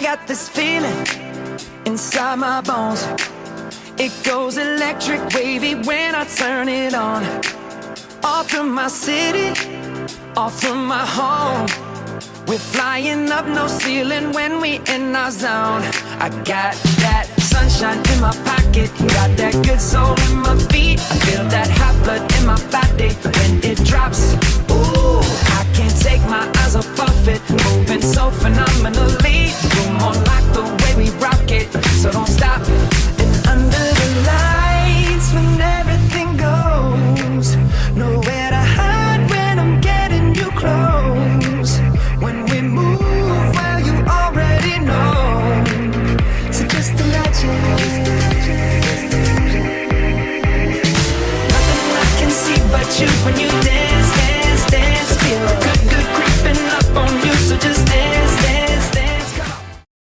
got this feeling inside my bones. It goes electric wavy when I turn it on. Off from my city, off from my home. We're flying up, no ceiling when we in our zone. I got that sunshine in my pocket, got that good soul in my feet. I feel that hot blood in my body when it drops.